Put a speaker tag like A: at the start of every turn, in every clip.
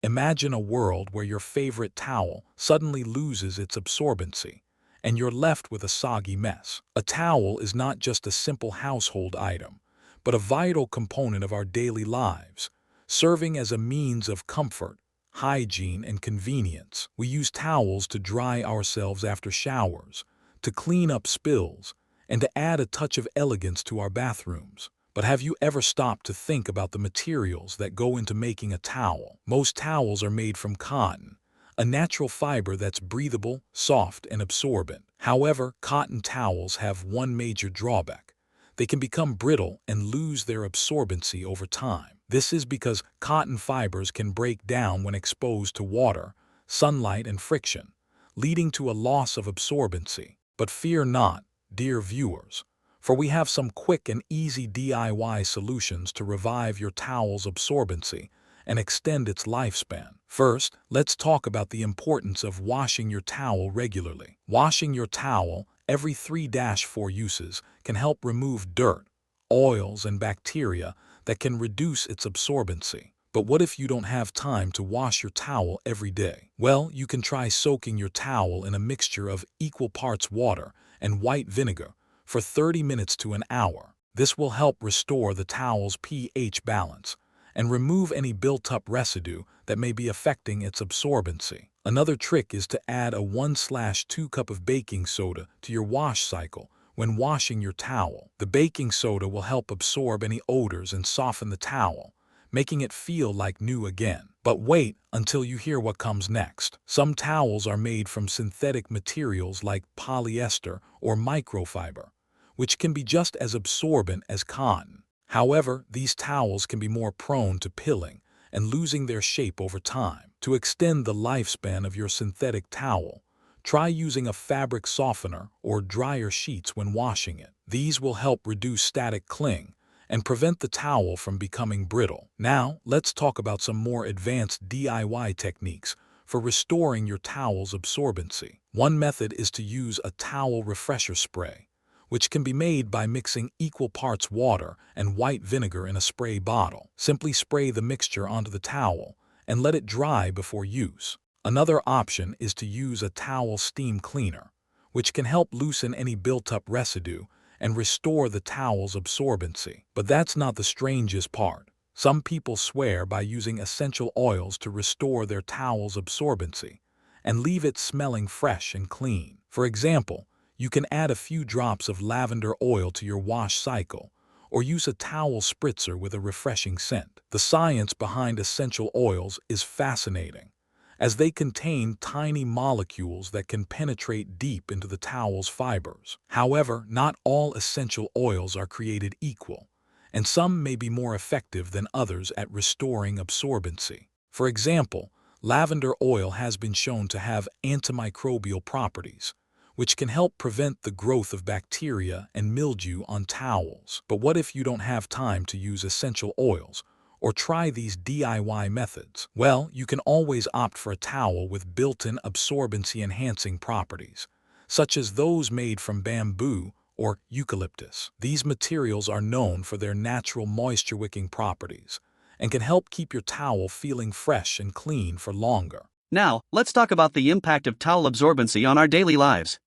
A: Imagine a world where your favorite towel suddenly loses its absorbency, and you're left with a soggy mess. A towel is not just a simple household item, but a vital component of our daily lives, serving as a means of comfort, hygiene, and convenience. We use towels to dry ourselves after showers, to clean up spills, and to add a touch of elegance to our bathrooms. But have you ever stopped to think about the materials that go into making a towel? Most towels are made from cotton, a natural fiber that's breathable, soft, and absorbent. However, cotton towels have one major drawback. They can become brittle and lose their absorbency over time. This is because cotton fibers can break down when exposed to water, sunlight, and friction, leading to a loss of absorbency. But fear not, dear viewers, for we have some quick and easy DIY solutions to revive your towel's absorbency and extend its lifespan. First, let's talk about the importance of washing your towel regularly. Washing your towel every 3-4 uses can help remove dirt, oils, and bacteria that can reduce its absorbency. But what if you don't have time to wash your towel every day? Well, you can try soaking your towel in a mixture of equal parts water and white vinegar for 30 minutes to an hour. This will help restore the towel's pH balance and remove any built-up residue that may be affecting its absorbency. Another trick is to add a 1/2 cup of baking soda to your wash cycle when washing your towel. The baking soda will help absorb any odors and soften the towel, making it feel like new again. But wait until you hear what comes next. Some towels are made from synthetic materials like polyester or microfiber, which can be just as absorbent as cotton. However, these towels can be more prone to pilling and losing their shape over time. To extend the lifespan of your synthetic towel, try using a fabric softener or dryer sheets when washing it. These will help reduce static cling and prevent the towel from becoming brittle. Now, let's talk about some more advanced DIY techniques for restoring your towel's absorbency. One method is to use a towel refresher spray, which can be made by mixing equal parts water and white vinegar in a spray bottle. Simply spray the mixture onto the towel and let it dry before use. Another option is to use a towel steam cleaner, which can help loosen any built-up residue and restore the towel's absorbency. But that's not the strangest part. Some people swear by using essential oils to restore their towel's absorbency and leave it smelling fresh and clean. For example, you can add a few drops of lavender oil to your wash cycle, or use a towel spritzer with a refreshing scent. The science behind essential oils is fascinating, as they contain tiny molecules that can penetrate deep into the towel's fibers. However, not all essential oils are created equal, and some may be more effective than others at restoring absorbency. For example, lavender oil has been shown to have antimicrobial properties, which can help prevent the growth of bacteria and mildew on towels. But what if you don't have time to use essential oils or try these DIY methods? Well, you can always opt for a towel with built-in absorbency-enhancing properties, such as those made from bamboo or eucalyptus. These materials are known for their natural moisture-wicking properties and can help keep your towel feeling fresh and clean for longer.
B: Now, let's talk about the impact of towel absorbency on our daily lives.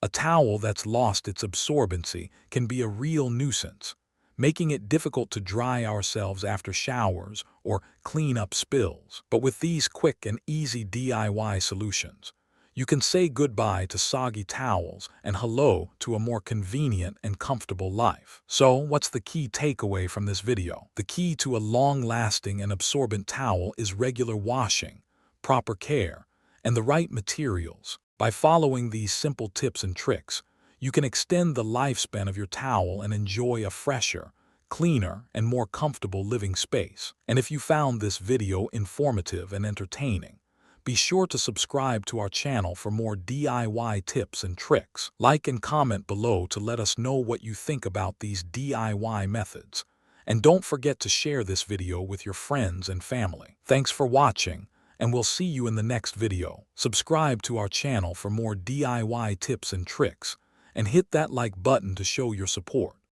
A: A towel that's lost its absorbency can be a real nuisance, making it difficult to dry ourselves after showers or clean up spills. But with these quick and easy DIY solutions, you can say goodbye to soggy towels and hello to a more convenient and comfortable life. So, what's the key takeaway from this video? The key to a long-lasting and absorbent towel is regular washing, proper care, and the right materials. By following these simple tips and tricks, you can extend the lifespan of your towel and enjoy a fresher, cleaner, and more comfortable living space. And if you found this video informative and entertaining, be sure to subscribe to our channel for more DIY tips and tricks. Like and comment below to let us know what you think about these DIY methods. And don't forget to share this video with your friends and family. Thanks for watching, and we'll see you in the next video. Subscribe to our channel for more DIY tips and tricks, and hit that like button to show your support.